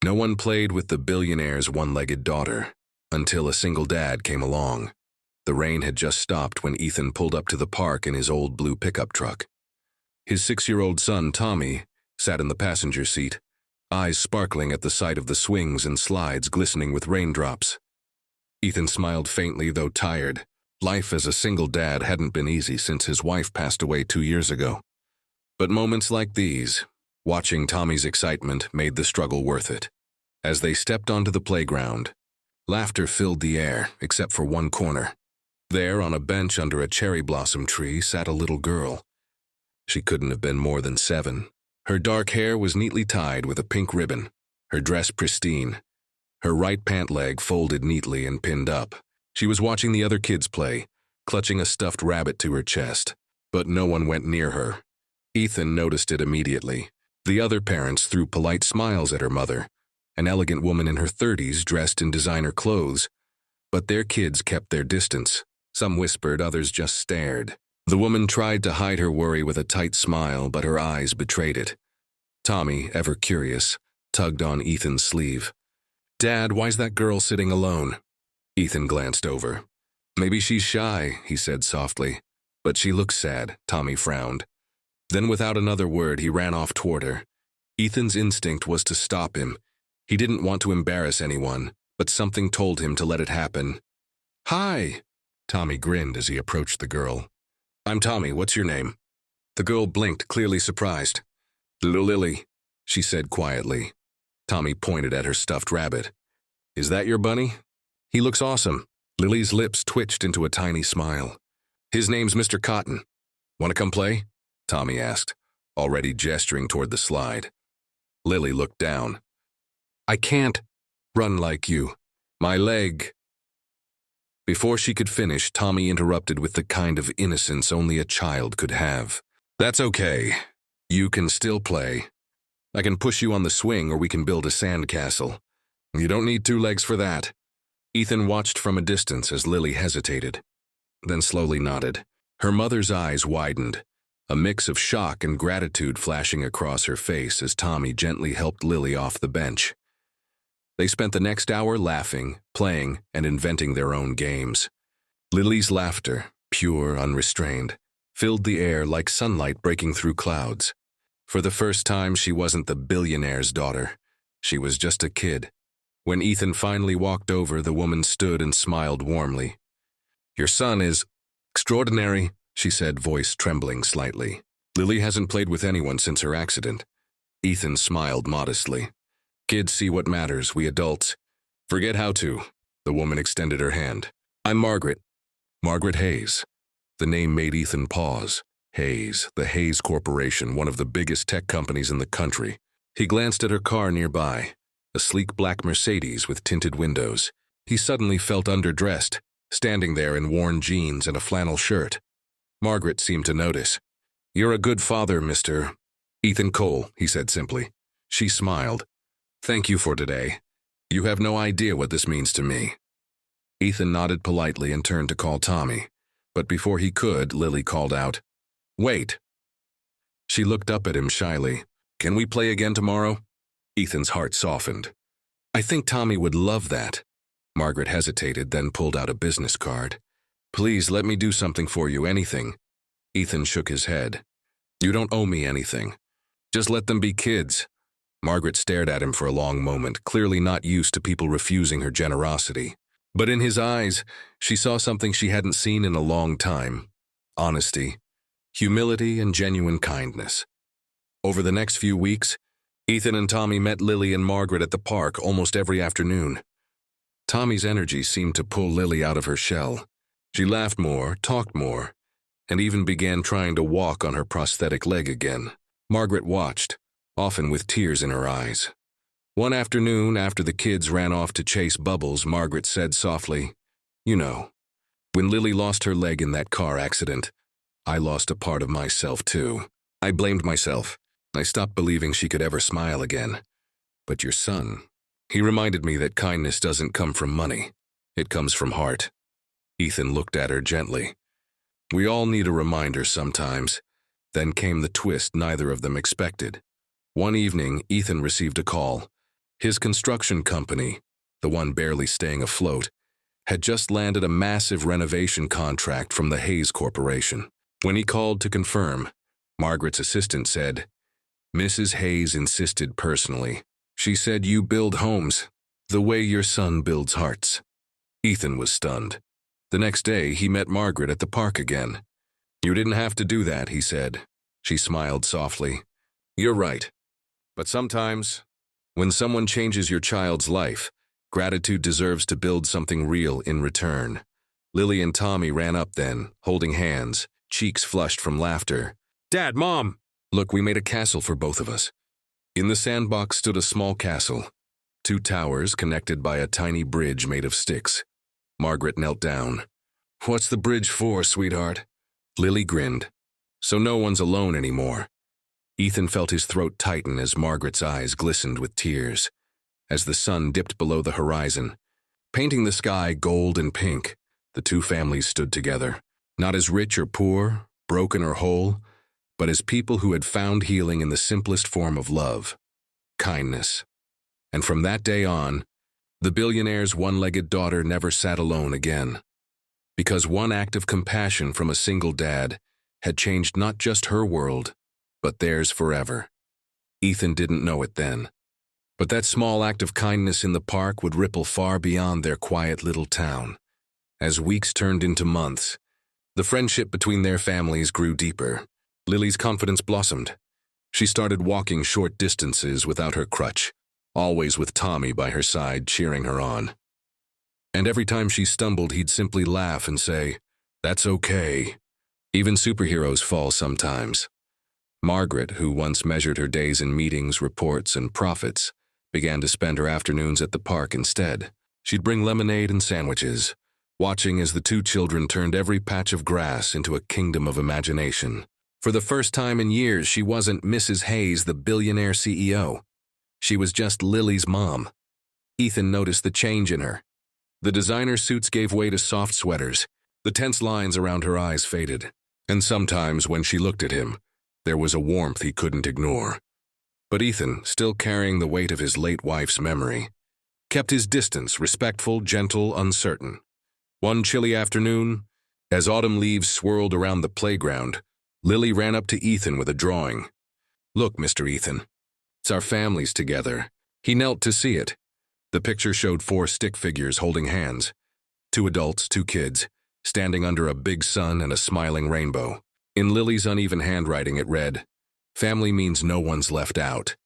No one played with the billionaire's one-legged daughter until a single dad came along. The rain had just stopped when Ethan pulled up to the park in his old blue pickup truck. His 6-year-old son, Tommy, sat in the passenger seat, eyes sparkling at the sight of the swings and slides glistening with raindrops. Ethan smiled faintly, though tired. Life as a single dad hadn't been easy since his wife passed away 2 years ago. But moments like these, watching Tommy's excitement, made the struggle worth it. As they stepped onto the playground, laughter filled the air, except for one corner. There, on a bench under a cherry blossom tree, sat a little girl. She couldn't have been more than 7. Her dark hair was neatly tied with a pink ribbon, her dress pristine, her right pant leg folded neatly and pinned up. She was watching the other kids play, clutching a stuffed rabbit to her chest, but no one went near her. Ethan noticed it immediately. The other parents threw polite smiles at her mother, an elegant woman in her 30s dressed in designer clothes, but their kids kept their distance. Some whispered, others just stared. The woman tried to hide her worry with a tight smile, but her eyes betrayed it. Tommy, ever curious, tugged on Ethan's sleeve. "Dad, why's that girl sitting alone?" Ethan glanced over. "Maybe she's shy," he said softly. "But she looks sad," Tommy frowned. Then without another word, he ran off toward her. Ethan's instinct was to stop him. He didn't want to embarrass anyone, but something told him to let it happen. "Hi!" Tommy grinned as he approached the girl. "I'm Tommy, what's your name?" The girl blinked, clearly surprised. "Lily," she said quietly. Tommy pointed at her stuffed rabbit. "Is that your bunny? He looks awesome." Lily's lips twitched into a tiny smile. "His name's Mr. Cotton. Want to come play?" Tommy asked, already gesturing toward the slide. Lily looked down. "I can't run like you. My leg." Before she could finish, Tommy interrupted with the kind of innocence only a child could have. "That's okay. You can still play. I can push you on the swing, or we can build a sandcastle. You don't need 2 legs for that." Ethan watched from a distance as Lily hesitated, then slowly nodded. Her mother's eyes widened, a mix of shock and gratitude flashing across her face as Tommy gently helped Lily off the bench. They spent the next hour laughing, playing, and inventing their own games. Lily's laughter, pure, unrestrained, filled the air like sunlight breaking through clouds. For the first time, she wasn't the billionaire's daughter. She was just a kid. When Ethan finally walked over, the woman stood and smiled warmly. "Your son is extraordinary," she said, voice trembling slightly. "Lily hasn't played with anyone since her accident." Ethan smiled modestly. "Kids see what matters, we adults forget how to." The woman extended her hand. "I'm Margaret. Margaret Hayes." The name made Ethan pause. Hayes, the Hayes Corporation, one of the biggest tech companies in the country. He glanced at her car nearby, a sleek black Mercedes with tinted windows. He suddenly felt underdressed, standing there in worn jeans and a flannel shirt. Margaret seemed to notice. "You're a good father, Mr. Ethan Cole," he said simply. She smiled. "Thank you for today. You have no idea what this means to me." Ethan nodded politely and turned to call Tommy. But before he could, Lily called out, "Wait." She looked up at him shyly. "Can we play again tomorrow?" Ethan's heart softened. "I think Tommy would love that." Margaret hesitated, then pulled out a business card. "Please let me do something for you, anything." Ethan shook his head. "You don't owe me anything. Just let them be kids." Margaret stared at him for a long moment, clearly not used to people refusing her generosity. But in his eyes, she saw something she hadn't seen in a long time: honesty, humility, and genuine kindness. Over the next few weeks, Ethan and Tommy met Lily and Margaret at the park almost every afternoon. Tommy's energy seemed to pull Lily out of her shell. She laughed more, talked more, and even began trying to walk on her prosthetic leg again. Margaret watched, often with tears in her eyes. One afternoon, after the kids ran off to chase bubbles, Margaret said softly, "You know, when Lily lost her leg in that car accident, I lost a part of myself too. I blamed myself. I stopped believing she could ever smile again. But your son, he reminded me that kindness doesn't come from money. It comes from heart." Ethan looked at her gently. "We all need a reminder sometimes." Then came the twist neither of them expected. One evening, Ethan received a call. His construction company, the one barely staying afloat, had just landed a massive renovation contract from the Hayes Corporation. When he called to confirm, Margaret's assistant said, "Mrs. Hayes insisted personally. She said you build homes the way your son builds hearts." Ethan was stunned. The next day, he met Margaret at the park again. "You didn't have to do that," he said. She smiled softly. "You're right. But sometimes, when someone changes your child's life, gratitude deserves to build something real in return." Lily and Tommy ran up then, holding hands, cheeks flushed from laughter. "Dad, Mom! Look, we made a castle for both of us." In the sandbox stood a small castle, 2 towers connected by a tiny bridge made of sticks. Margaret knelt down. "What's the bridge for, sweetheart?" Lily grinned. "So no one's alone anymore." Ethan felt his throat tighten as Margaret's eyes glistened with tears. As the sun dipped below the horizon, painting the sky gold and pink, the 2 families stood together, not as rich or poor, broken or whole, but as people who had found healing in the simplest form of love, kindness. And from that day on, the billionaire's one-legged daughter never sat alone again. Because one act of compassion from a single dad had changed not just her world, but theirs forever. Ethan didn't know it then. But that small act of kindness in the park would ripple far beyond their quiet little town. As weeks turned into months, the friendship between their families grew deeper. Lily's confidence blossomed. She started walking short distances without her crutch, always with Tommy by her side cheering her on. And every time she stumbled, he'd simply laugh and say, "That's okay. Even superheroes fall sometimes." Margaret, who once measured her days in meetings, reports, and profits, began to spend her afternoons at the park instead. She'd bring lemonade and sandwiches, watching as the 2 children turned every patch of grass into a kingdom of imagination. For the first time in years, she wasn't Mrs. Hayes, the billionaire CEO. She was just Lily's mom. Ethan noticed the change in her. The designer suits gave way to soft sweaters. The tense lines around her eyes faded. And sometimes, when she looked at him, there was a warmth he couldn't ignore. But Ethan, still carrying the weight of his late wife's memory, kept his distance, respectful, gentle, uncertain. One chilly afternoon, as autumn leaves swirled around the playground, Lily ran up to Ethan with a drawing. "Look, Mr. Ethan, it's our families together." He knelt to see it. The picture showed 4 stick figures holding hands, 2 adults, 2 kids, standing under a big sun and a smiling rainbow. In Lily's uneven handwriting it read, "Family means no one's left out."